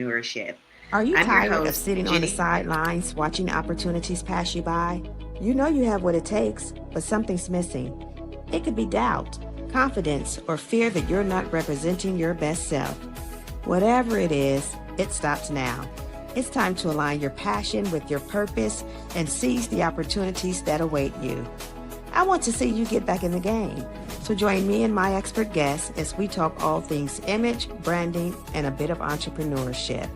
entrepreneurship. Are you I'm your tired of host, sitting on the Jenny. sidelines watching opportunities pass you by? You know you have what it takes, but something's missing. It could be doubt, confidence, or fear that you're not representing your best self. Whatever it is, it stops now. It's time to align your passion with your purpose and seize the opportunities that await you. I want to see you get back in the game. So join me and my expert guests as we talk all things image, branding, and a bit of entrepreneurship.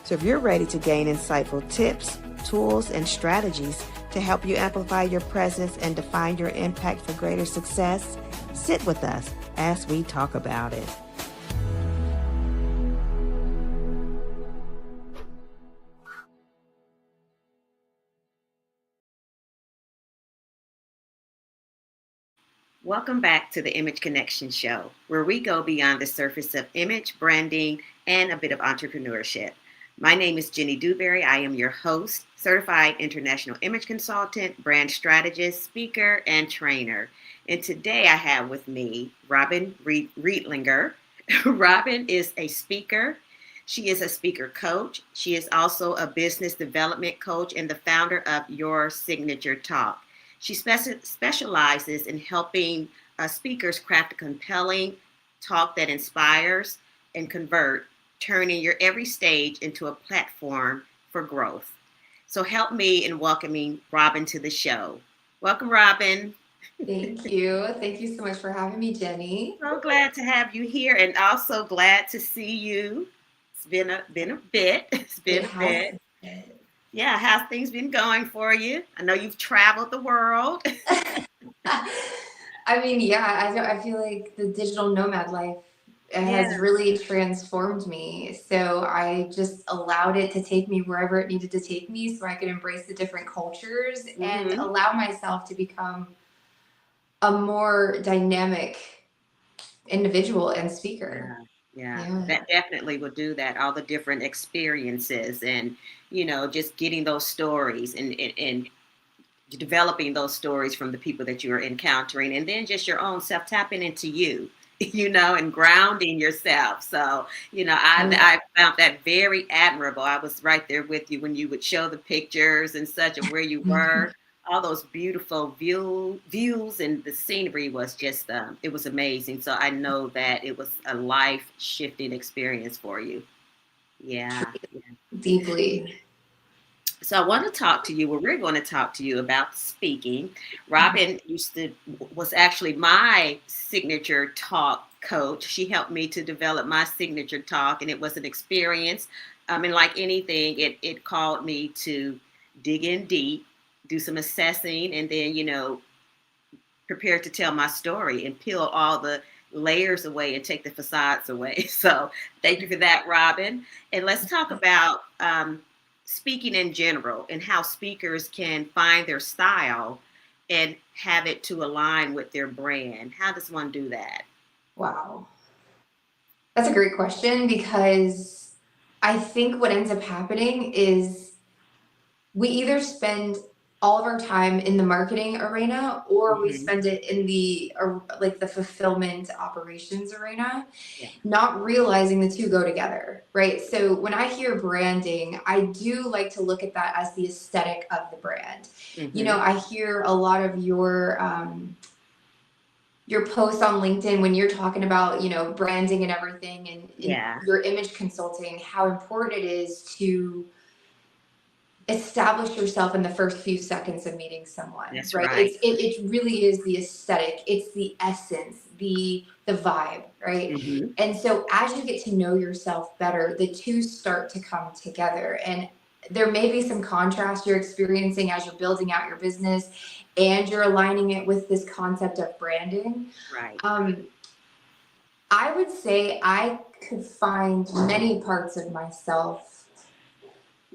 So if you're ready to gain insightful tips, tools, and strategies to help you amplify your presence and define your impact for greater success, sit with us as we talk about it. Welcome back to the Image Connection Show, where we go beyond the surface of image, branding, and a bit of entrepreneurship. My name is Jenny Dewberry. I am your host, certified international image consultant, brand strategist, speaker, and trainer. And today I have with me Robyn Riedlinger. Robyn is a speaker. She is a speaker coach. She is also a business development coach and the founder of Your Signature Talk. She specializes in helping speakers craft a compelling talk that inspires and convert, turning your every stage into a platform for growth. So help me in welcoming Robyn to the show. Welcome, Robyn. Thank you. Thank you so much for having me, Jenny. So glad to have you here, and also glad to see you. It's been a bit. It's been It a has bit. been. Yeah, how's things been going for you? I know you've traveled the world. I mean, yeah, I feel like the digital nomad life has Yeah. really transformed me. So I just allowed it to take me wherever it needed to take me so I could embrace the different cultures and Hmm. allow myself to become a more dynamic individual and speaker. Yeah, yeah, Yeah. that definitely would do that. All the different experiences and, just getting those stories and developing those stories from the people that you're encountering and then just your own self tapping into you, and grounding yourself. So, I found that very admirable. I was right there with you when you would show the pictures and such of where you were. All those beautiful views and the scenery was just it was amazing. So I know that it was a life shifting experience for you. Yeah. Deeply. So I want to talk to you. Well, we're going to talk to you about speaking. Robyn was actually my signature talk coach. She helped me to develop my signature talk, and it was an experience. I mean, like anything, it called me to dig in deep, do some assessing, and then prepare to tell my story and peel all the layers away and take the facades away. So thank you for that, Robyn. And let's talk about speaking in general and how speakers can find their style and have it to align with their brand. How does one do that? Wow. That's a great question because I think what ends up happening is we either spend all of our time in the marketing arena or we Hmm. spend it in the like the fulfillment operations arena, Yeah. not realizing the two go together, right? So when I hear branding, I do like to look at that as the aesthetic of the brand. Hmm. I hear a lot of your posts on LinkedIn when you're talking about, branding and everything and in Yeah. your image consulting, how important it is to establish yourself in the first few seconds of meeting someone, That's right? right. It really is the aesthetic, it's the essence, the vibe, right? Hmm. And so as you get to know yourself better, the two start to come together. And there may be some contrast you're experiencing as you're building out your business and you're aligning it with this concept of branding. Right. um, I would say I could find many parts of myself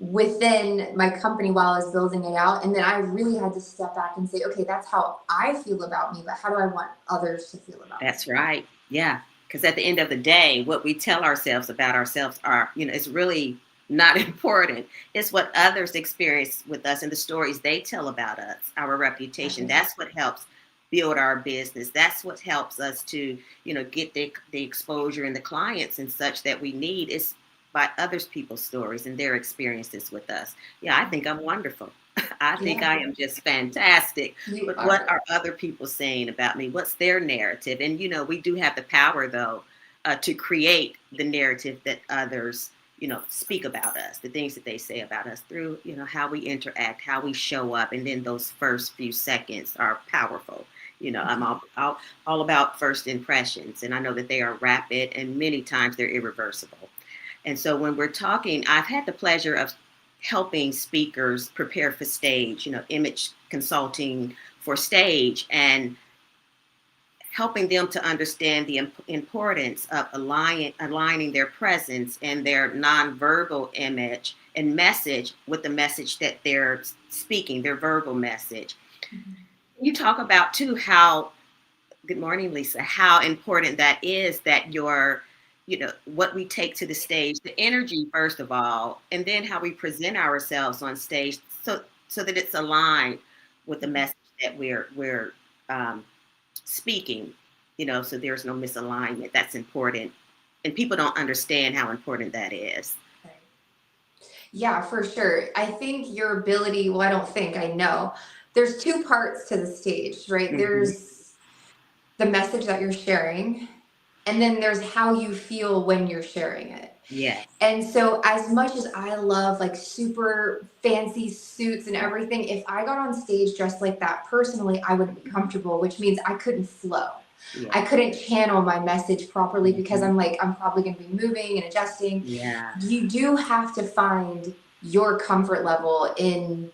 within my company while I was building it out. And then I really had to step back and say, okay, that's how I feel about me, but how do I want others to feel about me? That's right. Yeah. Because at the end of the day, what we tell ourselves about ourselves are, it's really not important. It's what others experience with us and the stories they tell about us, our reputation. Exactly. That's what helps build our business. That's what helps us to, get the exposure and the clients and such that we need. by others people's stories and their experiences with us. Yeah, I think I'm wonderful. I think Yeah, I am just fantastic. you But what are. are other people saying about me? What's their narrative? And we do have the power though to create the narrative that others speak about us, the things that they say about us through how we interact, how we show up, and then those first few seconds are powerful. I'm all about first impressions, and I know that they are rapid and many times they're irreversible. And so when we're talking, I've had the pleasure of helping speakers prepare for stage, image consulting for stage, and helping them to understand the importance of aligning their presence and their nonverbal image and message with the message that they're speaking, their verbal message. Mhm. You talk about too how, good morning, Lisa, how important that is, that what we take to the stage, the energy, first of all, and then how we present ourselves on stage so that it's aligned with the message that we're um, speaking, so there's no misalignment. That's important. And people don't understand how important that is. Right. Yeah, for sure. I think your ability, well, I don't think, I know. There's two parts to the stage, right? Hmm. There's the message that you're sharing, and then there's how you feel when you're sharing it. Yes. And so, as much as I love like super fancy suits and everything, if I got on stage dressed like that personally, I wouldn't be comfortable, which means I couldn't flow. I Yeah. couldn't channel my message properly because Hmm. I'm probably going to be moving and adjusting. Yeah. You do have to find your comfort level in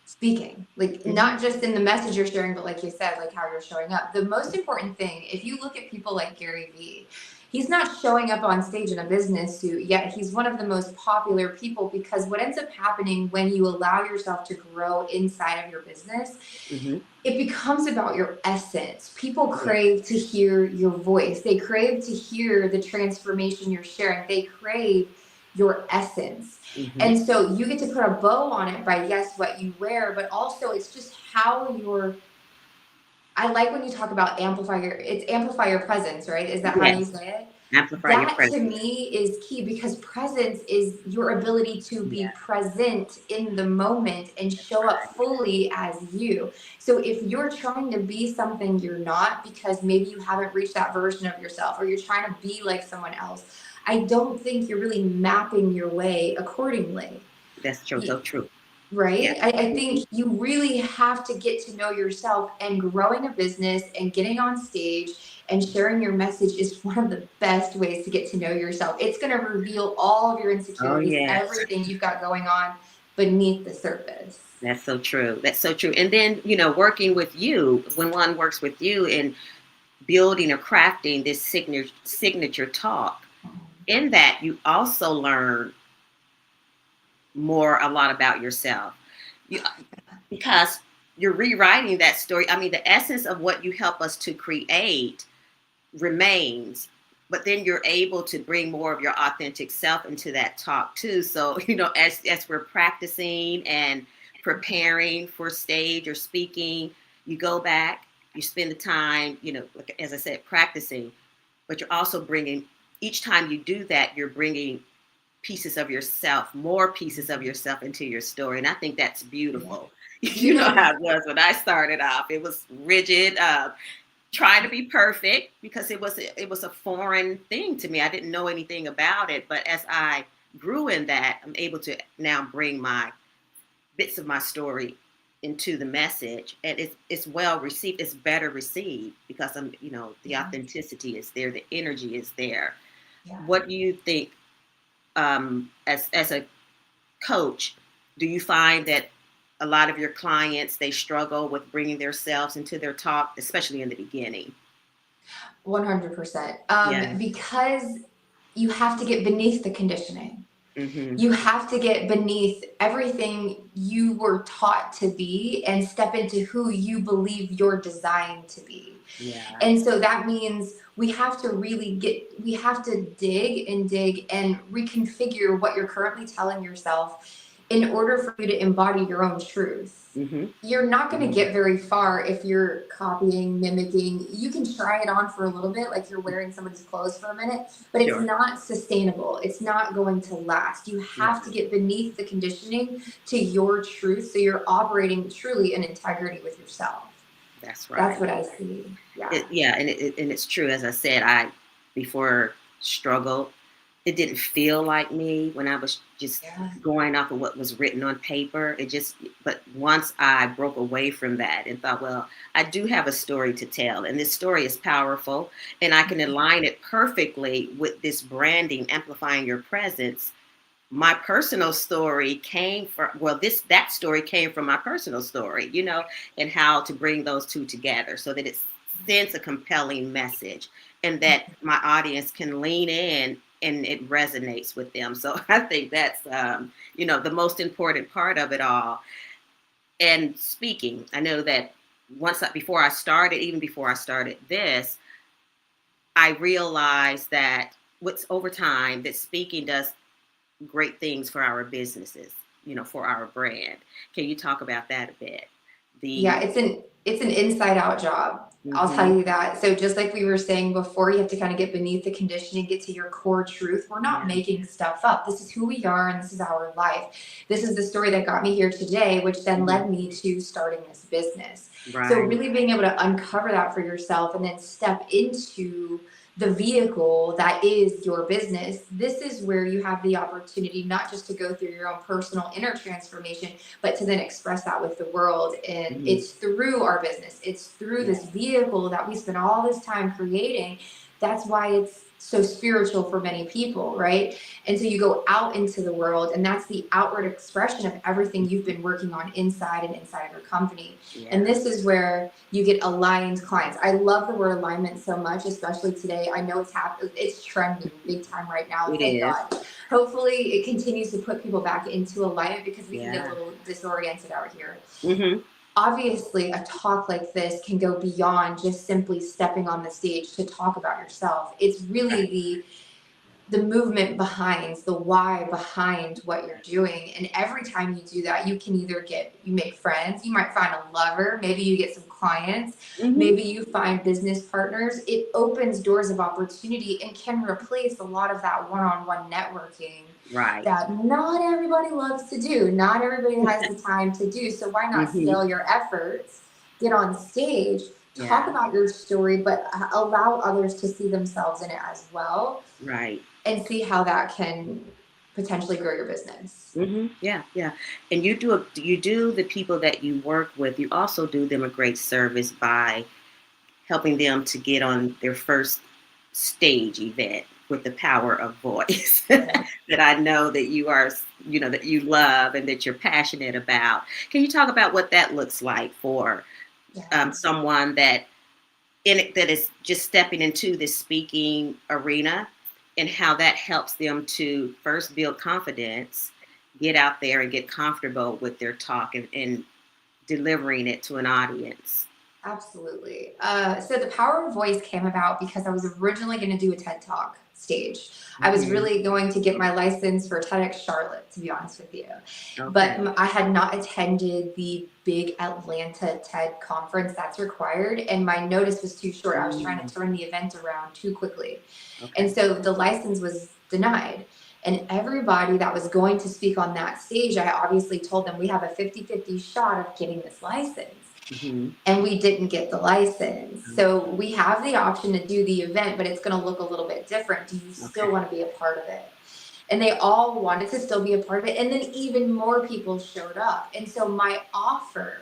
speaking, like Hmm. not just in the message you're sharing, but like you said, like how you're showing up. The most important thing, if you look at people like Gary Vee, he's not showing up on stage in a business suit, yet he's one of the most popular people, because what ends up happening when you allow yourself to grow inside of your business, Hmm. it becomes about your essence. People Yeah. crave to hear your voice. They crave to hear the transformation you're sharing. They crave your essence. Hmm. And so you get to put a bow on it by, yes, what you wear, but also it's just how you're. I like when you talk about amplify your presence, right? Is that how you Yes. say it? Amplify your That to presence. me is key, because presence is your ability to be Yeah. present in the moment and show up fully as you. So if you're trying to be something you're not, because maybe you haven't reached that version of yourself, or you're trying to be like someone else, I don't think you're really mapping your way accordingly. That's so, so true. Yeah. Right? I Hmm. think you really have to get to know yourself, and growing a business and getting on stage and sharing your message is one of the best ways to get to know yourself. It's going to reveal all of your Oh, insecurities, yes. everything you've got going on beneath the surface. That's so true. That's so true. And then, working with you, when one works with you in building or crafting this signature talk, in that you also learn a lot about yourself. You, because you're rewriting that story. I mean, the essence of what you help us to create remains, but then you're able to bring more of your authentic self into that talk too. So, as we're practicing and preparing for stage or speaking, you go back, you spend the time, like, as I said, practicing, but you're also bringing, each time you do that, you're bringing pieces of yourself, more pieces of yourself into your story. And I think that's Yeah. beautiful. You You know know, how it was when I started off. It was rigid, trying to be perfect, because it was a foreign thing to me. I didn't know anything about it. But as I grew in that, I'm able to now bring my bits of my story into the message, and it's well received. It's better received because the yeah, authenticity is there, the energy is there. yeah. What do you think, as a coach, do you find that a lot of your clients, they struggle with bringing themselves into their talk, especially in the beginning? 100%. Yeah. Because you have to get beneath the conditioning. Hmm. You have to get beneath everything you were taught to be and step into who you believe you're designed to be. Yeah. And so that means we have to dig and dig and reconfigure what you're currently telling yourself in order for you to embody your own truth. Mm-hmm. You're not going to get very far if you're copying, mimicking. You can try it on for a little bit, like you're wearing somebody's clothes for a minute, but it's not sustainable. It's not going to last. You have to get beneath the conditioning to your truth, so you're operating truly in integrity with yourself. That's right. That's what I see. Yeah. And it's true. As I said, I before struggled. It didn't feel like me when I was just going off of what was written on paper. But once I broke away from that and thought, well, I do have a story to tell, and this story is powerful, and I can align it perfectly with this branding, amplifying your presence. My personal story came from, that story came from my personal story, and how to bring those two together so that it sends a compelling message and that my audience can lean in and it resonates with them. So I think that's, the most important part of it all. And speaking, I know that before I started this, I realized that over time that speaking does great things for our businesses, for our brand. Can you talk about that a bit? It's an inside out job. Mm-hmm. I'll tell you that. So just like we were saying before, you have to kind of get beneath the conditioning, get to your core truth. We're not making stuff up. This is who we are, and this is our life. This is the story that got me here today, which then led me to starting this business. Right. So really being able to uncover that for yourself and then step into the vehicle that is your business. This is where you have the opportunity not just to go through your own personal inner transformation, but to then express that with the world. And it's through our business. It's through this vehicle that we spend all this time creating. That's why it's so spiritual for many people, right? And so you go out into the world, and that's the outward expression of everything you've been working on inside of your company. Yeah. And this is where you get aligned clients. I love the word alignment so much, especially today. I know it's trending big time right now. Thank God. Hopefully it continues to put people back into alignment, because we can get a little disoriented out here. Mm-hmm. Obviously, a talk like this can go beyond just simply stepping on the stage to talk about yourself. It's really the movement behind, the why behind what you're doing. And every time you do that, you can either you make friends, you might find a lover, maybe you get some clients, maybe you find business partners. It opens doors of opportunity and can replace a lot of that one-on-one networking. Right. That not everybody loves to do. Not everybody has the time to do. So why not scale your efforts, get on stage, talk about your story, but allow others to see themselves in it as well. Right. And see how that can potentially grow your business. Mm-hmm. Yeah. And you do the people that you work with, you also do them a great service by helping them to get on their first stage event with the power of voice that I know that you are, that you love and that you're passionate about. Can you talk about what that looks like for someone that is just stepping into this speaking arena, and how that helps them to first build confidence, get out there and get comfortable with their talk and delivering it to an audience? Absolutely. So the power of voice came about because I was originally going to do a TED Talk stage. I was really going to get my license for TEDx Charlotte, to be honest with you. Okay. But I had not attended the big Atlanta TED conference that's required, and my notice was too short. I was trying to turn the event around too quickly. Okay. And so the license was denied. And everybody that was going to speak on that stage, I obviously told them we have a 50-50 shot of getting this license. Mm-hmm. And we didn't get the license. Mm-hmm. So we have the option to do the event, but it's going to look a little bit different. Do you still want to be a part of it? And they all wanted to still be a part of it. And then even more people showed up. And so my offer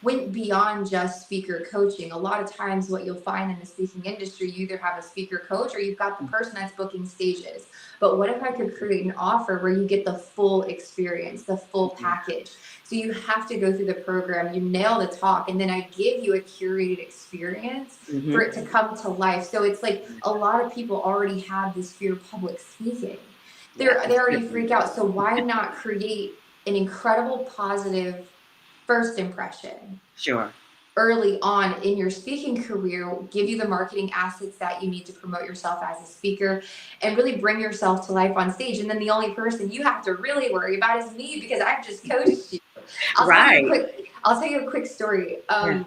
went beyond just speaker coaching. A lot of times what you'll find in the speaking industry, you either have a speaker coach or you've got the person that's booking stages. But what if I could create an offer where you get the full experience, the full package? So you have to go through the program, you nail the talk, and then I give you a curated experience for it to come to life. So it's like a lot of people already have this fear of public speaking. They already freak out. So why not create an incredible positive first impression? Sure. early on in your speaking career, give you the marketing assets that you need to promote yourself as a speaker and really bring yourself to life on stage. And then the only person you have to really worry about is me, because I've just coached you. Right. I'll tell you a quick story. Yeah.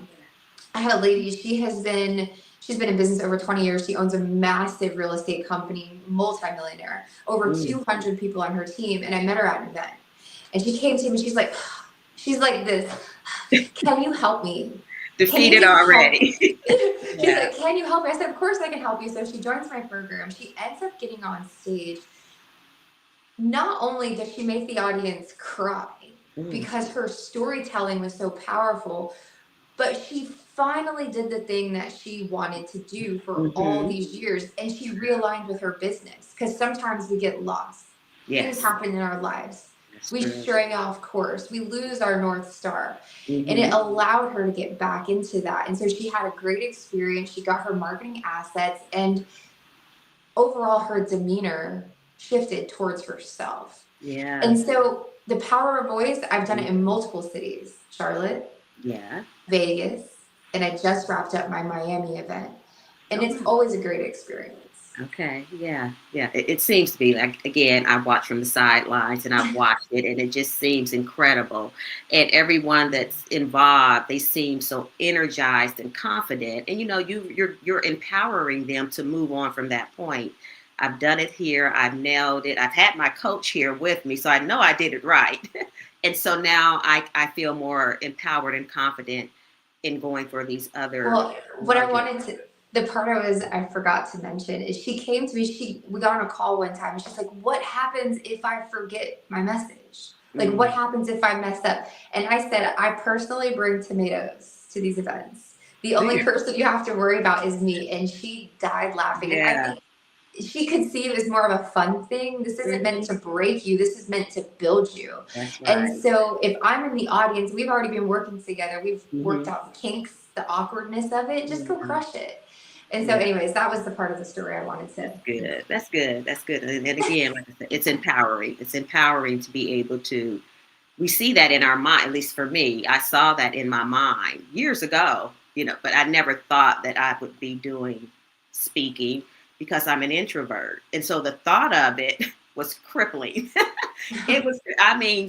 I had a lady, she's been in business over 20 years. She owns a massive real estate company, multimillionaire, over 200 people on her team. And I met her at an event, and she came to me, she's like this, can you help me? Defeated already. She's like, can you help me? I said, of course I can help you. So she joins my program. She ends up getting on stage. Not only does she make the audience cry because her storytelling was so powerful, but she finally did the thing that she wanted to do for all these years, and she realigned with her business, because sometimes we get lost. Things happen in our lives. We stray off course. We lose our North Star. And it allowed her to get back into that. And so she had a great experience. She got her marketing assets, and overall her demeanor shifted towards herself. Yeah. And so the power of voice, I've done it in multiple cities: Charlotte, Vegas, and I just wrapped up my Miami event. And it's always a great experience. Okay. Yeah. Yeah. It seems to be like, again, I watch from the sidelines and I've watched it, and it just seems incredible. And everyone that's involved, they seem so energized and confident. And, you're empowering them to move on from that point. I've done it here. I've nailed it. I've had my coach here with me, so I know I did it right. And so now I feel more empowered and confident in going for these other. Well, the part I forgot to mention is she came to me, we got on a call one time, and she's like, what happens if I forget my message? Like, what happens if I mess up? And I said, I personally bring tomatoes to these events. The only person you have to worry about is me. And she died laughing. And I think she could see it as more of a fun thing. This isn't meant to break you. This is meant to build you. That's right. And so if I'm in the audience, we've already been working together. We've worked out the kinks, the awkwardness of it. Just go crush it. And so anyways, that was the part of the story I wanted to. That's good. And again, like I said, it's empowering. It's empowering to be able to, we see that in our mind, at least for me, I saw that in my mind years ago, but I never thought that I would be doing speaking, because I'm an introvert. And so the thought of it was crippling. It was,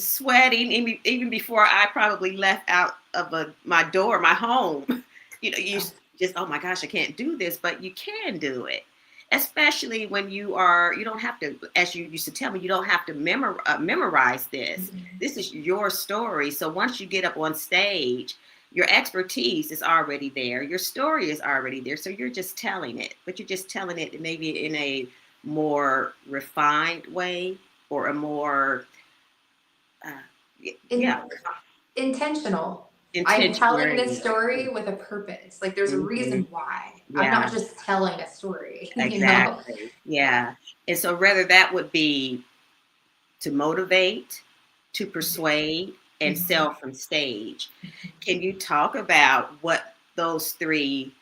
sweating even before I probably left out of my door, my home. You just, oh my gosh, I can't do this, but you can do it. Especially when you don't have to, as you used to tell me, you don't have to memorize this. This is your story. So once you get up on stage, your expertise is already there. Your story is already there. So you're just telling it, but you're just telling it maybe in a more refined way, or a more, intentional. I'm telling this story with a purpose. Like, there's a reason why. I'm not just telling a story. Exactly. Yeah. And so rather that would be to motivate, to persuade, and sell from stage. Can you talk about what those three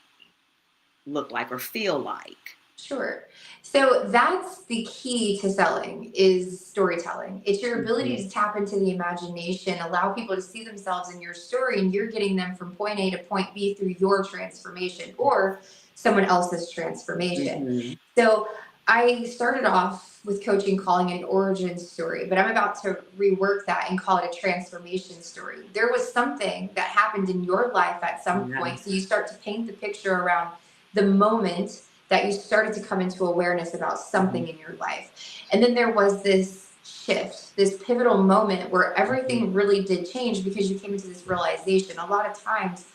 look like or feel like? Sure. So that's the key to selling, is storytelling. It's your ability to tap into the imagination, allow people to see themselves in your story, and you're getting them from point A to point B through your transformation or someone else's transformation. So I started off with coaching calling it an origin story, but I'm about to rework that and call it a transformation story. There was something that happened in your life at some point. So you start to paint the picture around the moment that you started to come into awareness about something in your life. And then there was this shift, this pivotal moment where everything really did change because you came into this realization. A lot of times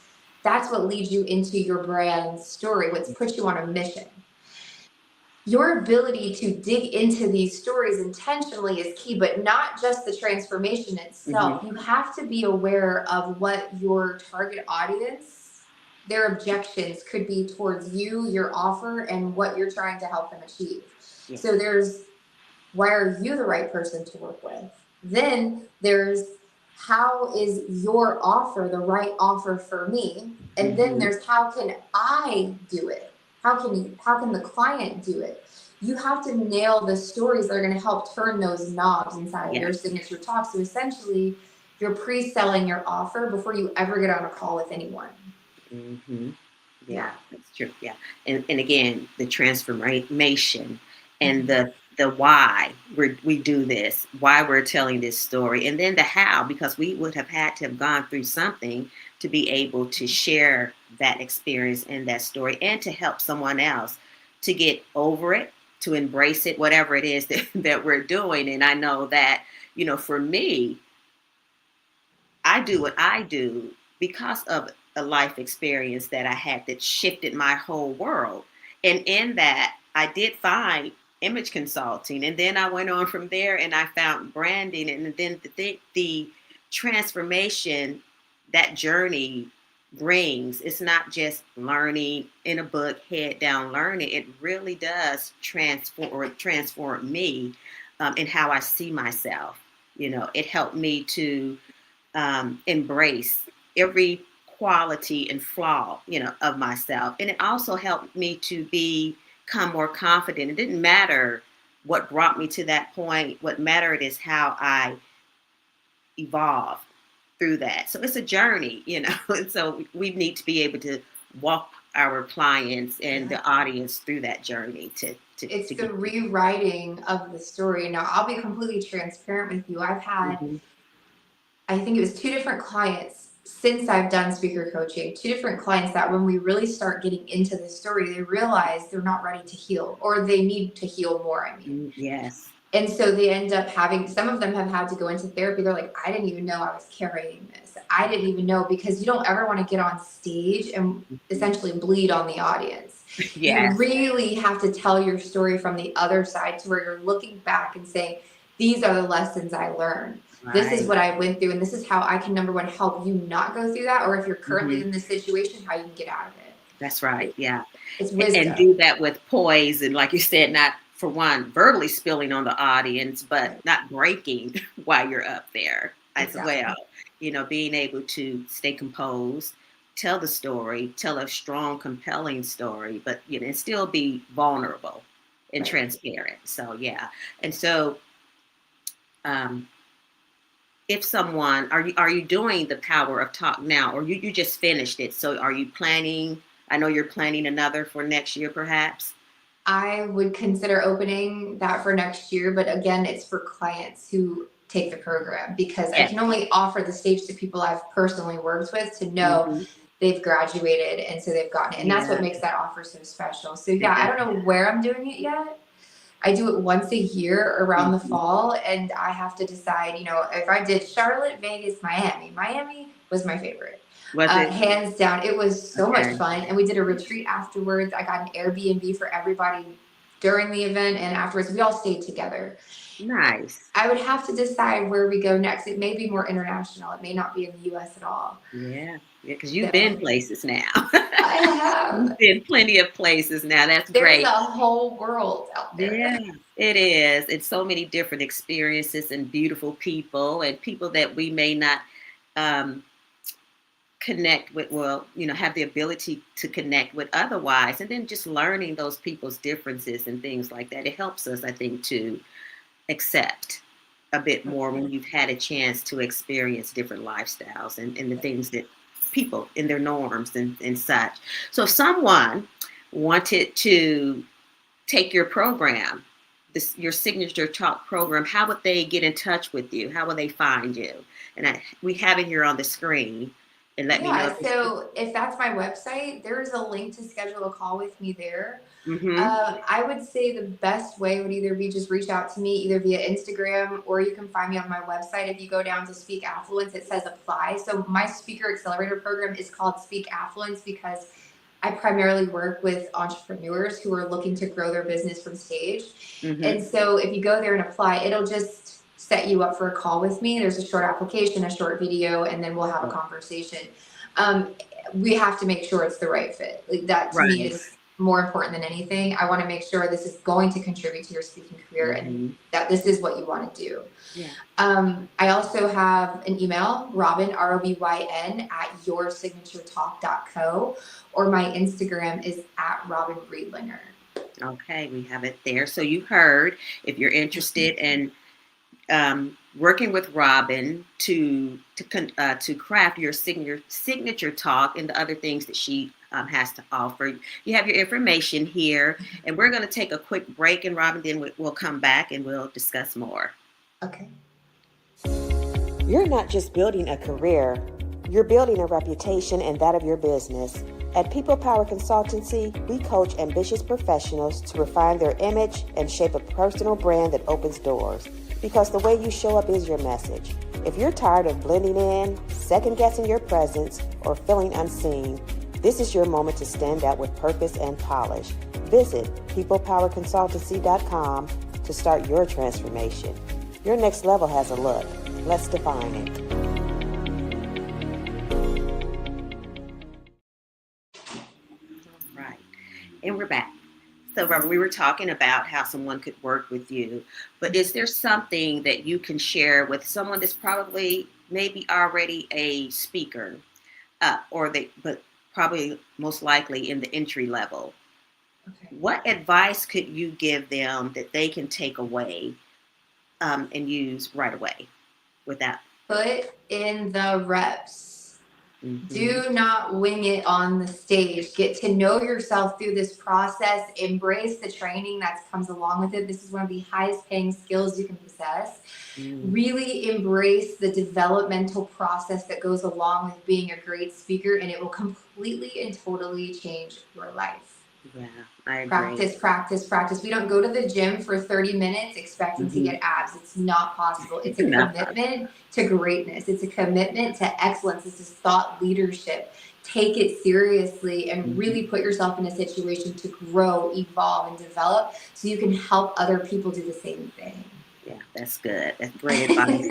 that's what leads you into your brand story, what's put you on a mission. Your ability to dig into these stories intentionally is key, but not just the transformation itself. You have to be aware of what your target audience, their objections could be towards you, your offer, and what you're trying to help them achieve. So there's, why are you the right person to work with? Then there's, how is your offer the right offer for me? And then there's, how can I do it? How can the client do it? You have to nail the stories that are going to help turn those knobs inside of your signature talk. So essentially, you're pre-selling your offer before you ever get on a call with anyone. Mm-hmm. Yeah. Yeah, that's true. Yeah. And again, the transformation and Mhm. the why we do this, why we're telling this story, and then the how, because we would have had to have gone through something to be able to share that experience and that story and to help someone else to get over it, to embrace it, whatever it is that we're doing. And I know that, for me, I do what I do because of a life experience that I had that shifted my whole world. And in that, I did find image consulting. And then I went on from there and I found branding. And then the transformation that journey brings, it's not just learning in a book, head down learning. It really does transform me in how I see myself. It helped me to embrace every quality and flaw, of myself. And it also helped me to become more confident. It didn't matter what brought me to that point. What mattered is how I evolved through that. So it's a journey, and so we need to be able to walk our clients and Yeah. the audience through that journey It's to the get. rewriting of the story. Now, I'll be completely transparent with you. I've had, Mm-hmm. I think it was two different clients since I've done speaker coaching, two different clients that when we really start getting into the story, they realize they're not ready to heal or they need to heal more. I mean, Yes. and so they end up having, some of them have had to go into therapy. They're like, I didn't even know I was carrying this. I didn't even know, because you don't ever want to get on stage and Mhm. essentially bleed on the audience. You Yes. really have to tell your story from the other side to where you're looking back and saying, these are the lessons I learned. This is Right. what I went through. And this is how I can, number one, help you not go through that. Or if you're currently Hmm. in this situation, how you can get out of That's right. it. Yeah. It's And wisdom. do that with poise and, like you said, not, for one, verbally spilling on the audience, but Right. not breaking while you're up there as well. Exactly. Being able to stay composed, tell the story, tell a strong, compelling story, but and still be vulnerable and Right. transparent. So yeah. And so um if someone, are you doing the power of talk now, or you just finished it? So are you planning, I know you're planning another for next year perhaps? I would consider opening that for next year, but again, it's for clients who take the program, because I Yes. can only offer the stage to people I've personally worked with to know Hmm. they've graduated and so they've gotten it. And that's what Yeah, makes that offer so special. So yeah, it I does. don't know where I'm doing it yet. I do it once a year around the Mhm. fall, and I have to decide, if I did Charlotte, Vegas, Miami. Miami was my favorite. Was it? Hands down, it was so much Okay. fun. And we did a retreat afterwards. I got an Airbnb for everybody during the event and afterwards. We all stayed together. Nice. I would have to decide where we go next. It may be more international. It may not be in the US at all. Yeah. Yeah, because you've been So places now. I You've have, been plenty of places now. That's there's a great. whole world out there. Yeah, it is. It's so many different experiences and beautiful people and people that we may not um, connect with, well, have the ability to connect with otherwise. And then just learning those people's differences and things like that. It helps us, I think, to accept a bit more when you've had a chance to experience different lifestyles and the things that people in their norms and such. So if someone wanted to take your program, your signature talk program, how would they get in touch with you? How would they find you? And we have it here on the screen. And let me know Yeah, if it's. so if that's my website, there is a link to schedule a call with me there. Mm-hmm. I would say the best way would either be just reach out to me either via Instagram, or you can find me on my website. If you go down to Speak Affluence, it says apply. So my Speaker Accelerator program is called Speak Affluence because I primarily work with entrepreneurs who are looking to grow their business from stage. And Mm-hmm. so if you go there and apply, it'll just set you up for a call with me. There's a short application, a short video, and then we'll have a conversation. Um, we have to make sure it's the right fit. Like, that to me Right. is more important than anything. I want to make sure this is going to contribute to your speaking career and Mm-hmm. that this is what you want to do. Yeah. I also have an email, Robyn, ROBYN, at yoursignaturetalk.co, or my Instagram is at Robyn Riedlinger. Okay, we have it there. So you heard, if you're interested in working with Robyn to craft your signature talk and the other things that she has to offer. You have your information here, and we're going to take a quick break, and Robyn, then we'll come back and we'll discuss more. Okay. You're not just building a career, you're building a reputation and that of your business. At People Power Consultancy, we coach ambitious professionals to refine their image and shape a personal brand that opens doors. Because the way you show up is your message. If you're tired of blending in, second-guessing your presence, or feeling unseen, this is your moment to stand out with purpose and polish. Visit peoplepowerconsultancy.com to start your transformation. Your next level has a look. Let's define it. Right. And we're back. So, Robyn, we were talking about how someone could work with you, but is there something that you can share with someone that's probably maybe already a speaker, but probably most likely in the entry level? Okay. What advice could you give them that they can take away and use right away with that? Put in the reps. Mm-hmm. Do not wing it on the stage. Get to know yourself through this process. Embrace the training that comes along with it. This is one of the highest paying skills you can possess. Really embrace the developmental process that goes along with being a great speaker, and it will completely and totally change your life. Yeah, I agree. Practice, practice, practice. We don't go to the gym for 30 minutes expecting to get abs. It's not possible. It's a commitment to greatness. It's a commitment to excellence. This is thought leadership. Take it seriously and really put yourself in a situation to grow, evolve, and develop so you can help other people do the same thing. Yeah, that's good. That's great advice.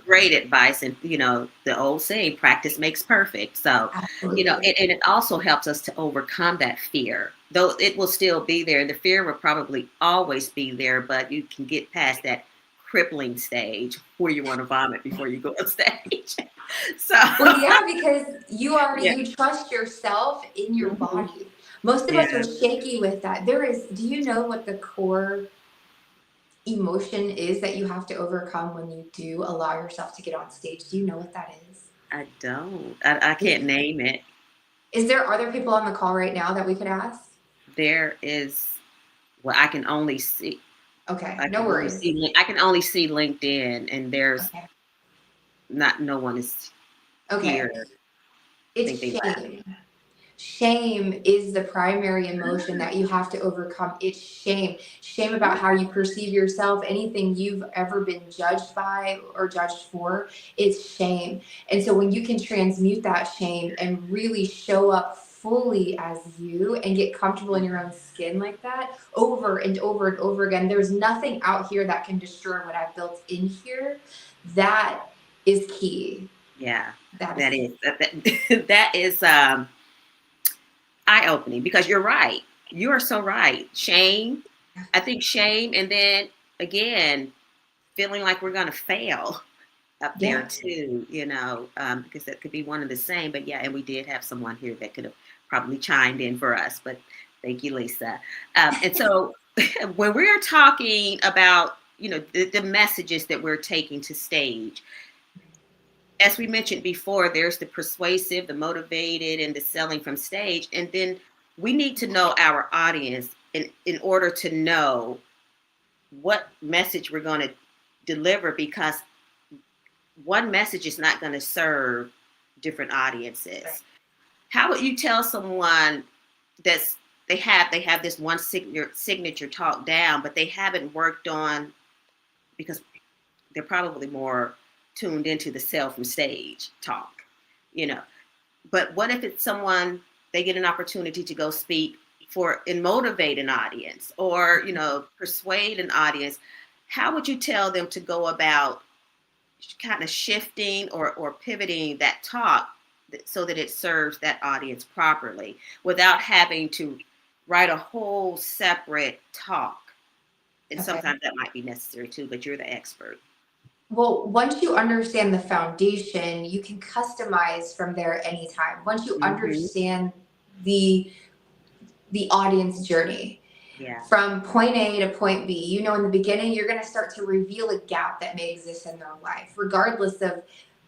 great advice. And, the old saying, practice makes perfect. So, Absolutely. And it also helps us to overcome that fear, though it will still be there. The fear will probably always be there, but you can get past that crippling stage where you want to vomit before you go on stage. So, well, yeah, because you trust yourself in your body. Most of us are shaky with that. Do you know what the core emotion is that you have to overcome when you do allow yourself to get on stage? Do you know what that is? I don't. I can't name it. Is there other people on the call right now that we could ask? There is. Well, I can only see. Okay, no worries. I can only see LinkedIn, and there's no one is here. It's shame. Shame is the primary emotion that you have to overcome. It's shame. Shame about how you perceive yourself, anything you've ever been judged by or judged for. It's shame. And so when you can transmute that shame and really show up fully as you and get comfortable in your own skin like that over and over and over again, there's nothing out here that can destroy what I've built in here. That is key. Yeah, that is eye-opening, because you're right. You are so right. Shame. I think shame, and then again, feeling like we're going to fail up there too, because that could be one of the same. But and we did have someone here that could have probably chimed in for us, but thank you, Lisa. And so when we're talking about, the messages that we're taking to stage, as we mentioned before, there's the persuasive, the motivated, and the selling from stage. And then we need to know our audience in order to know what message we're going to deliver, because one message is not going to serve different audiences. Right. How would you tell someone that they have this one signature talk down, but they haven't worked on, because they're probably more tuned into the sell from stage talk, but what if it's someone, they get an opportunity to go speak and motivate an audience or, persuade an audience? How would you tell them to go about kind of shifting or pivoting that talk so that it serves that audience properly without having to write a whole separate talk? And sometimes that might be necessary too, but you're the expert. Well, once you understand the foundation, you can customize from there anytime. Once you understand the audience journey. Yeah. from point A to point B. You know, in the beginning, you're going to start to reveal a gap that may exist in their life, regardless of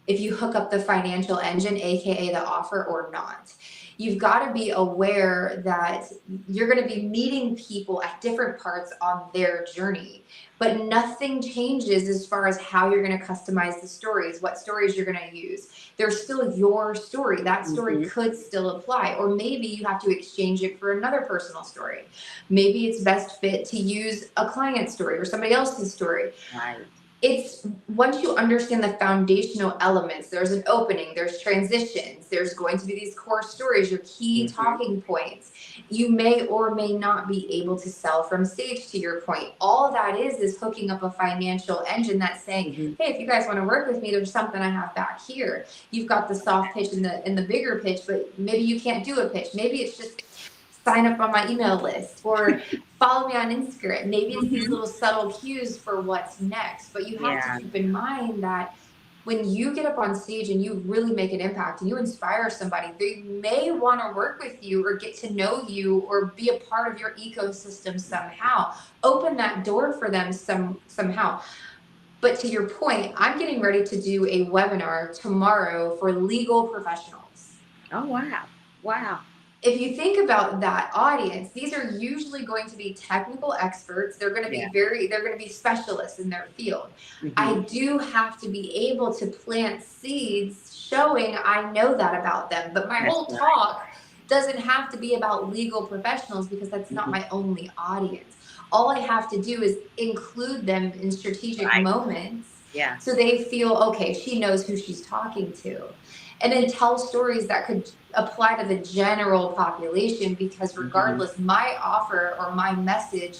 if you hook up the financial engine, AKA the offer, or not. You've got to be aware that you're going to be meeting people at different parts on their journey, but nothing changes as far as how you're going to customize the stories, what stories you're going to use. They're still your story. That story could still apply, or maybe you have to exchange it for another personal story. Maybe it's best fit to use a client story or somebody else's story. Right. It's once you understand the foundational elements, there's an opening, there's transitions, there's going to be these core stories, your key talking points. You may or may not be able to sell from stage, to your point. All that is hooking up a financial engine that's saying, hey, if you guys want to work with me, there's something I have back here. You've got the soft pitch and the bigger pitch, but maybe you can't do a pitch. Maybe it's just sign up on my email list or follow me on Instagram. Maybe it's these little subtle cues for what's next. But you have to keep in mind that when you get up on stage and you really make an impact and you inspire somebody, they may want to work with you or get to know you or be a part of your ecosystem somehow. Open that door for them somehow. But to your point, I'm getting ready to do a webinar tomorrow for legal professionals. Oh, wow. Wow. If you think about that audience, these are usually going to be technical experts. They're going to be they're going to be specialists in their field. I do have to be able to plant seeds showing I know that about them. But my whole talk doesn't have to be about legal professionals because that's not my only audience. All I have to do is include them in strategic moments. Yeah. So they feel, okay, she knows who she's talking to. And then tell stories that could apply to the general population, because regardless, my offer or my message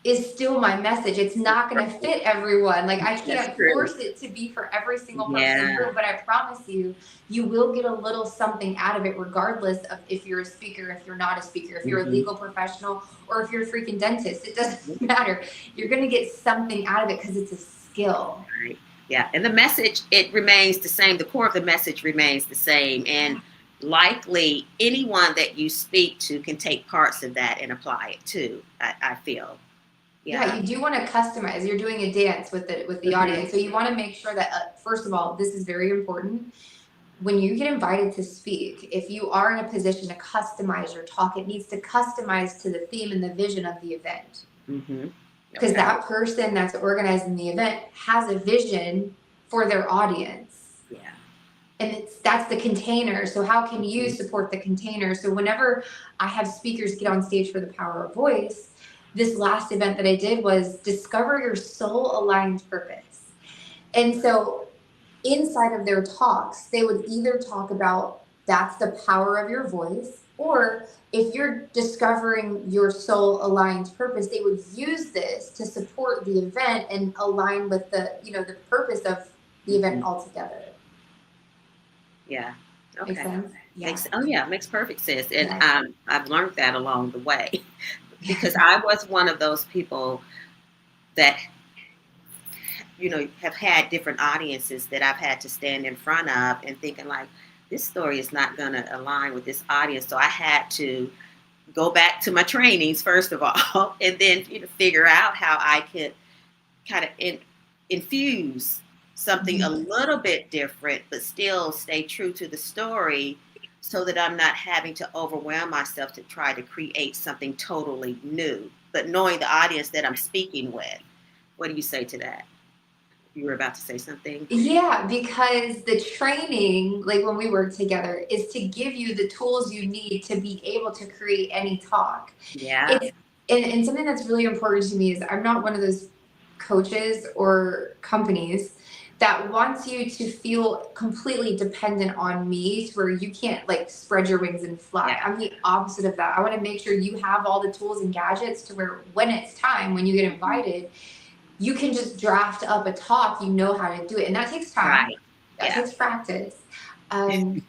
is still my message. It's not going to fit everyone. Like I can't force it to be for every single person in the group, but I promise you, you will get a little something out of it, regardless of if you're a speaker, if you're not a speaker, if you're a legal professional, or if you're a freaking dentist. It doesn't matter. You're going to get something out of it because it's a skill. Right. Yeah. And the message, it remains the same. The core of the message remains the same. And likely anyone that you speak to can take parts of that and apply it too, I feel. Yeah, you do want to customize. You're doing a dance with the audience. So you want to make sure that, first of all, this is very important. When you get invited to speak, if you are in a position to customize your talk, it needs to customize to the theme and the vision of the event. Because that person that's organizing the event has a vision for their audience. Yeah. And that's the container. So how can you support the container? So whenever I have speakers get on stage for the Power of Voice, this last event that I did was discover your soul aligned purpose. And so inside of their talks, they would either talk about that's the power of your voice, or if you're discovering your soul aligned purpose, they would use this to support the event and align with the purpose of the event altogether. Yeah. Okay. Makes sense? Yeah. Makes perfect sense. And I've learned that along the way because I was one of those people that, have had different audiences that I've had to stand in front of and thinking like, this story is not going to align with this audience. So I had to go back to my trainings, first of all, and then figure out how I could kind of infuse something a little bit different, but still stay true to the story so that I'm not having to overwhelm myself to try to create something totally new, but knowing the audience that I'm speaking with. What do you say to that? You were about to say something? Yeah, because the training, like when we work together, is to give you the tools you need to be able to create any talk. Yeah. And something that's really important to me is I'm not one of those coaches or companies that wants you to feel completely dependent on me to where you can't like spread your wings and fly. Yeah. I'm the opposite of that. I want to make sure you have all the tools and gadgets to where when it's time, when you get invited, you can just draft up a talk, you know how to do it. And that takes time. Right. That takes practice. I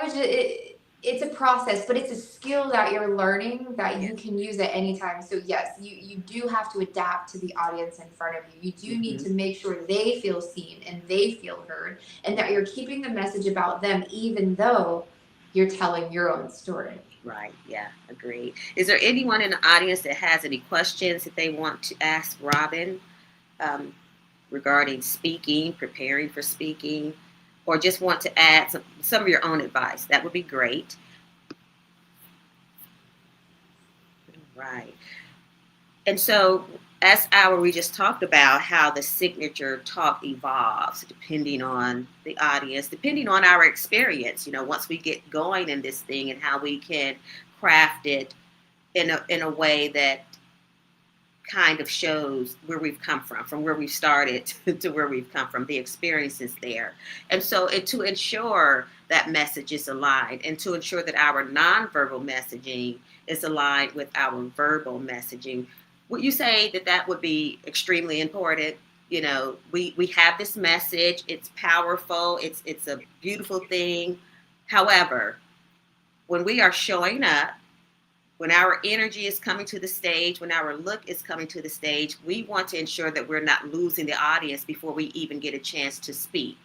would it's a process, but it's a skill that you're learning that you can use at any time. So yes, you do have to adapt to the audience in front of you. You do need to make sure they feel seen and they feel heard and that you're keeping the message about them, even though you're telling your own story. Right. Yeah. Agreed. Is there anyone in the audience that has any questions that they want to ask Robyn um, regarding speaking, preparing for speaking, or just want to add some of your own advice? That would be great. Right. And so, we just talked about how the signature talk evolves depending on the audience, depending on our experience. Once we get going in this thing and how we can craft it in a way that kind of shows where we've come from where we've started to where we've come from, the experiences there. And so to ensure that message is aligned and to ensure that our nonverbal messaging is aligned with our verbal messaging, would you say that would be extremely important? We have this message, it's powerful, it's a beautiful thing. However, when we are showing up, when our energy is coming to the stage, when our look is coming to the stage, we want to ensure that we're not losing the audience before we even get a chance to speak.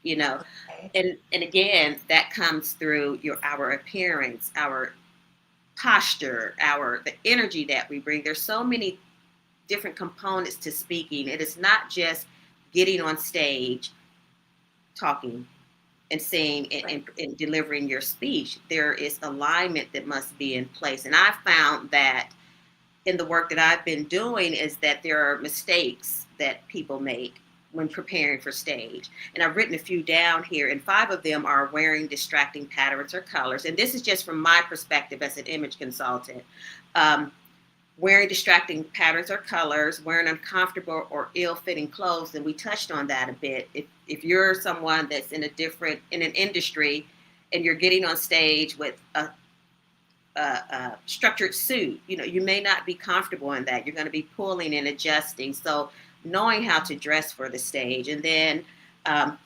And again, that comes through our appearance, our posture, the energy that we bring. There's so many different components to speaking. It is not just getting on stage, talking, and saying and delivering your speech. There is alignment that must be in place. And I've found that in the work that I've been doing is that there are mistakes that people make when preparing for stage. And I've written a few down here, and 5 of them are wearing distracting patterns or colors. And this is just from my perspective as an image consultant. Wearing distracting patterns or colors, wearing uncomfortable or ill-fitting clothes, and we touched on that a bit. If you're someone that's in an industry and you're getting on stage with a structured suit, you may not be comfortable in that. You're going to be pulling and adjusting. So knowing how to dress for the stage, and then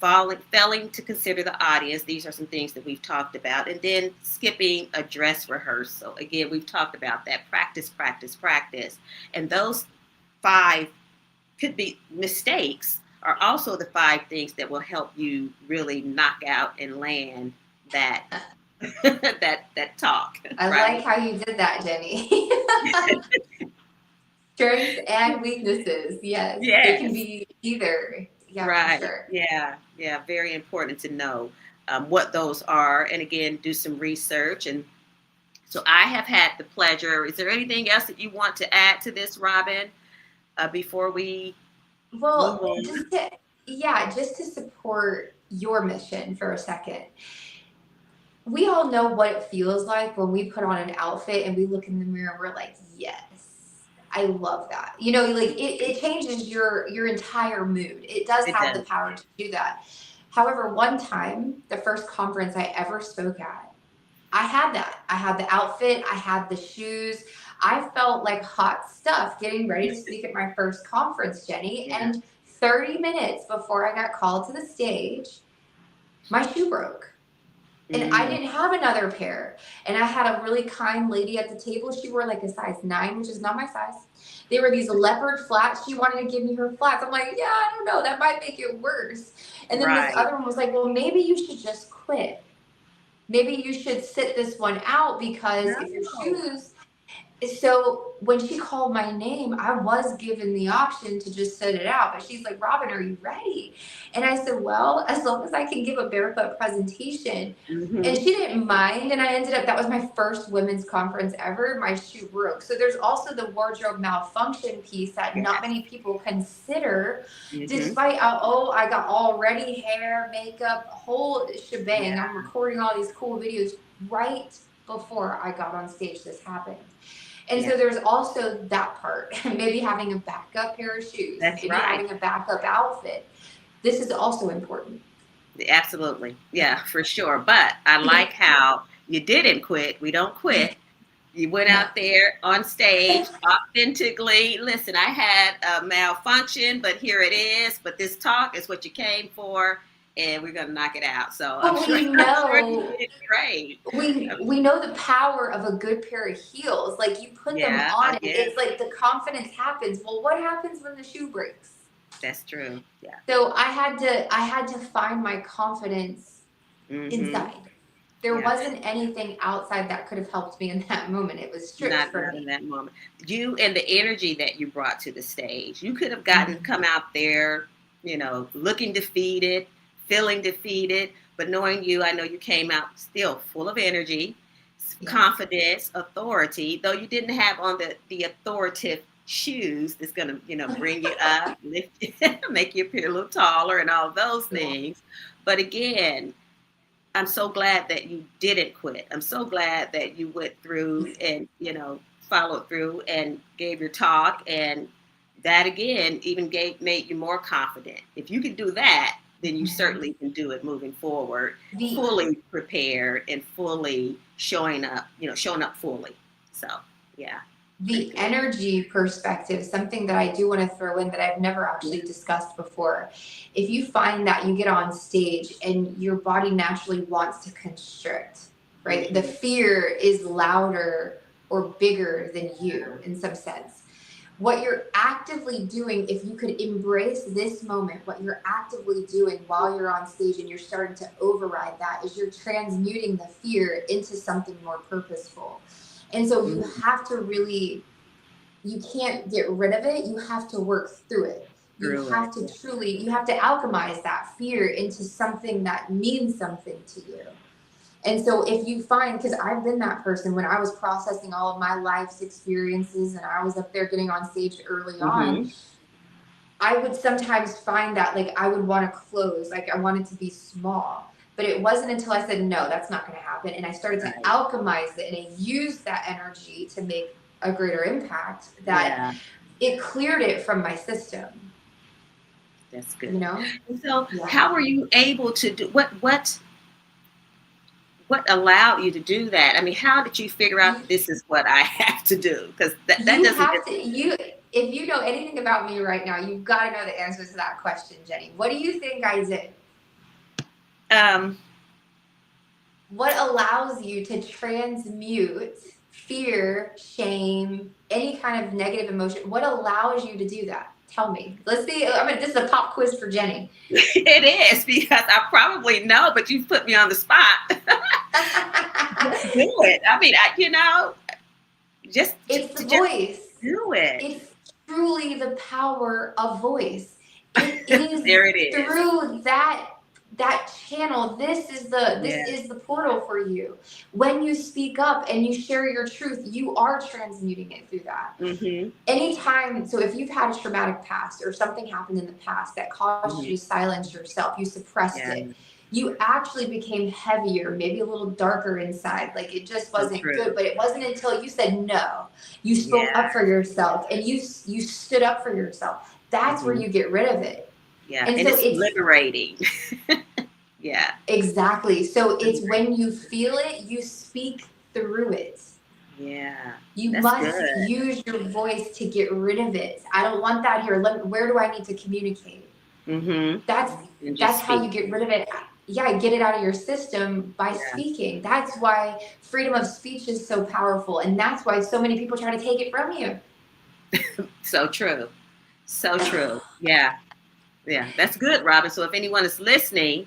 failing to consider the audience. These are some things that we've talked about. And then skipping a dress rehearsal. Again, we've talked about that. Practice, practice, practice. And those 5 could be mistakes are also the 5 things that will help you really knock out and land that that talk. I like how you did that, Jenny. Strengths and weaknesses. Yes. It can be either. Yeah, right. For sure. Yeah. Very important to know what those are. And again, do some research. And so I have had the pleasure. Is there anything else that you want to add to this, Robyn, before we move on? Just to support your mission for a second. We all know what it feels like when we put on an outfit and we look in the mirror and we're like, yes, I love that. Like it changes your entire mood. It does have the power to do that. However, one time, the first conference I ever spoke at, I had that. I had the outfit. I had the shoes. I felt like hot stuff getting ready to speak at my first conference, Jenny. Yeah. And 30 minutes before I got called to the stage, my shoe broke. And I didn't have another pair. And I had a really kind lady at the table. She wore like a size 9, which is not my size. They were these leopard flats. She wanted to give me her flats. I'm like, yeah, I don't know. That might make it worse. And then this other one was like, well, maybe you should just quit. Maybe you should sit this one out because if your shoes. So when she called my name, I was given the option to just sit it out. But she's like, Robyn, are you ready? And I said, well, as long as I can give a barefoot presentation. Mm-hmm. And she didn't mind. And I ended up, that was my first women's conference ever. My shoe broke. So there's also the wardrobe malfunction piece that not many people consider, despite, I got all ready, hair, makeup, whole shebang. Yeah. I'm recording all these cool videos right before I got on stage. This happened. And so there's also that part, maybe having a backup pair of shoes, maybe having a backup outfit. This is also important. Absolutely. Yeah, for sure. But I like how you didn't quit. We don't quit. You went out there on stage authentically. Listen, I had a malfunction, but here it is. But this talk is what you came for. And we're going to knock it out. So I'm sure you did great. We know the power of a good pair of heels. Like you put them on, and it's like the confidence happens. Well, what happens when the shoe breaks? That's true. Yeah. So I had to find my confidence inside. There Yeah. wasn't anything outside that could have helped me in that moment. It was stripped from Not in me. that moment. You and the energy that you brought to the stage. You could have Mhm. come out there, looking defeated, feeling defeated, but knowing you, I know you came out still full of energy, Yes. confidence, authority, though you didn't have on the authoritative shoes that's going to, bring you up, lift you, make you appear a little taller and all those Yeah. things. But again, I'm so glad that you didn't quit. I'm so glad that you went through and, followed through and gave your talk. And that again, even made you more confident. If you can do that, then you Mhm. certainly can do it moving forward, The fully prepared and fully showing up fully. So, yeah, pretty the good. energy perspective, something that I do want to throw in that I've never actually discussed before. If you find that you get on stage and your body naturally wants to constrict, right? The Mm-hmm. fear is louder or bigger than you in some sense. What you're actively doing, if you could embrace this moment, what you're actively doing while you're on stage and you're starting to override that is you're transmuting the fear into something more purposeful. And so you Mm-hmm. have to really, you can't get rid of it. You have to work through it. You Through it. have to truly, you have to alchemize that fear into something that means something to you. And so if you find, because I've been that person when I was processing all of my life's experiences and I was up there getting on stage early on, Mm-hmm. I would sometimes find that like I would want to close, like I wanted to be small. But it wasn't until I said, no, that's not going to happen. And I started to Right. alchemize it and I used that energy to make a greater impact that Yeah, it cleared it from my system, that's you good. know? And so, Yeah. how were you able to do what allowed you to do that? I mean, how did you figure You, out this is what I have to do? Because that you doesn't have just, to, you, if you know anything about me right now, you've got to know the answer to that question, Jenny. What do you think I did? um, What allows you to transmute fear, shame, any kind of negative emotion? What allows you to do that? Tell me. Let's see. I mean, this is a pop quiz for Jenny. it is because I probably know, but you put me on the spot. Just do it. I mean, It's the to just voice. do it. It's truly the power of voice. It is There it is. through that channel. This Yeah. is the portal for you. When you speak up and you share your truth, you are transmuting it through that. Mm-hmm. Anytime, so if you've had a traumatic past or something happened in the past that caused Mm-hmm. you to silence yourself, you suppressed Yeah. it, you actually became heavier, maybe a little darker inside, like it just So wasn't good. true. But it wasn't until you said no, you spoke Yeah. up for yourself and you stood up for yourself. That's where Mm-hmm. you get rid of it. Yeah. And And so it's it's liberating. Yeah. exactly, so it's Liberating. when you feel it, you speak through it. Yeah. You That's must good. use your voice to get rid of it. I don't want that here. Where do I need to communicate? Mm-hmm. That's And just that's how speak. you get rid of it. Yeah, get it out of your system by Yeah. speaking. That's why freedom of speech is so powerful, and that's why so many people try to take it from you. So true. So true. Yeah. Yeah. That's good, Robin. So if anyone is listening,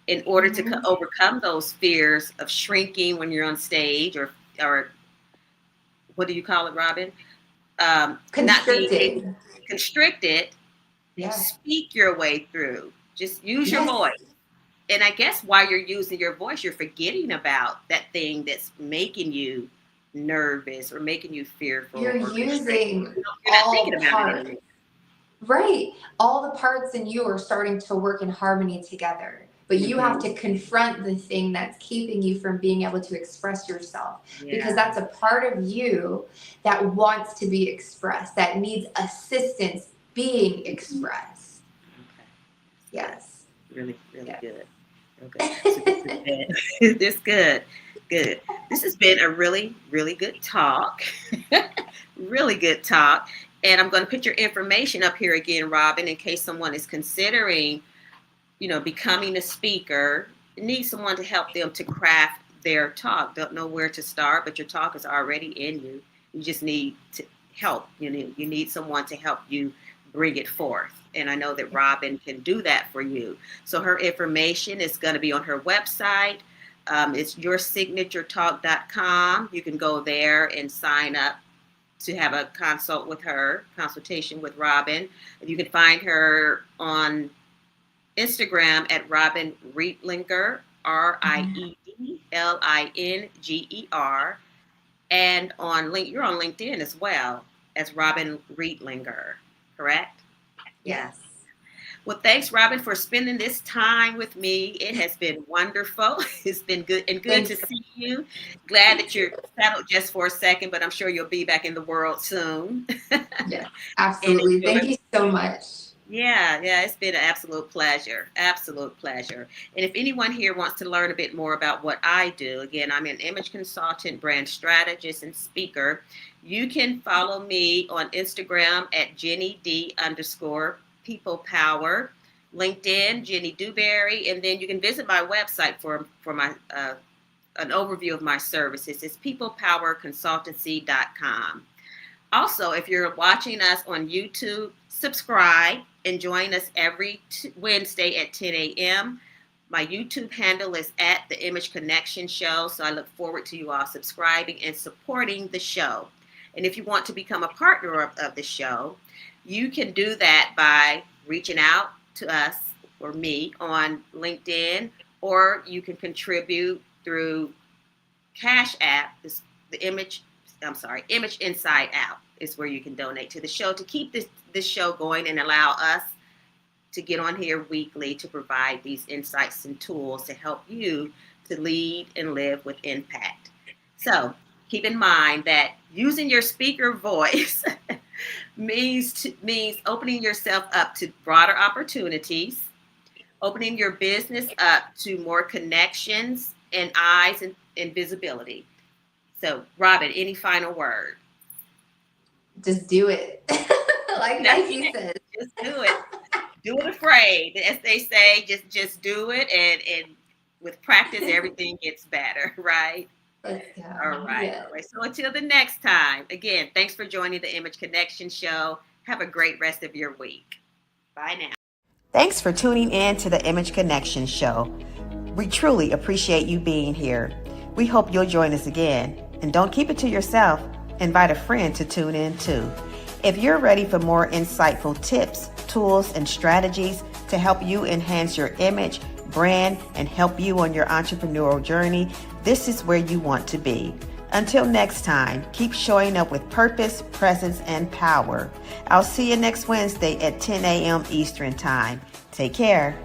in order to Mhm. overcome those fears of shrinking when you're on stage or what do you call it, Robin? Not being able Constricted. constricted, Yeah. speak your way through. Just use your Yes. voice. And I guess while you're using your voice, you're forgetting about that thing that's making you nervous or making you fearful You're or constricted. using You're not thinking all about it parts. anymore. Right. All the parts in you are starting to work in harmony together. But you have Mm-hmm. to confront the thing that's keeping you from being able to express yourself because Yeah. that's a part of you that wants to be expressed, that needs assistance being Mhm. expressed. Okay. That's Yes. good. Really, really Yeah. good. Okay. So this has been this good. Good. This has been a really, really good talk. Really good talk. And I'm going to put your information up here again, Robin, in case someone is considering, becoming a speaker, need someone to help them to craft their talk. Don't know where to start, but your talk is already in you. You just need to help. You need someone to help you bring it forth. And I know that Robin can do that for you. So her information is going to be on her website. It's yoursignaturetalk.com. You can go there and sign up to have a consultation with Robyn. You can find her on Instagram at Robyn Riedlinger, Riedlinger, and you're on LinkedIn as well as Robyn Riedlinger, correct? Yes. Well, thanks, Robyn, for spending this time with me. It has been wonderful. It's been good to see you. Glad that you're settled just for a second, but I'm sure you'll be back in the world soon. Yeah, absolutely. Thank you so much. Yeah, it's been an absolute pleasure. Absolute pleasure. And if anyone here wants to learn a bit more about what I do, again, I'm an image consultant, brand strategist, and speaker. You can follow me on Instagram at JennyD_People Power, LinkedIn, Jenny Dewberry, and then you can visit my website for my an overview of my services. It's peoplepowerconsultancy.com. Also, if you're watching us on YouTube, subscribe and join us every Wednesday at 10 a.m. My YouTube handle is at The Image Connection Show, so I look forward to you all subscribing and supporting the show. And if you want to become a partner of the show, you can do that by reaching out to us or me on LinkedIn, or you can contribute through Cash App. Image Inside Out is where you can donate to the show to keep this show going and allow us to get on here weekly to provide these insights and tools to help you to lead and live with impact. So keep in mind that using your speaker voice means opening yourself up to broader opportunities, opening your business up to more connections and eyes and visibility. So, Robyn, any final word? Just do it. like you said. Just do it. Do it afraid. As they say, just do it. And with practice, everything gets better, right? Let's go. All right. Yeah. All right. So until the next time, again, thanks for joining the Image Connection Show. Have a great rest of your week. Bye now. Thanks for tuning in to the Image Connection Show. We truly appreciate you being here. We hope you'll join us again. And don't keep it to yourself. Invite a friend to tune in too. If you're ready for more insightful tips, tools, and strategies to help you enhance your image, brand, and help you on your entrepreneurial journey, this is where you want to be. Until next time, keep showing up with purpose, presence, and power. I'll see you next Wednesday at 10 a.m. Eastern Time. Take care.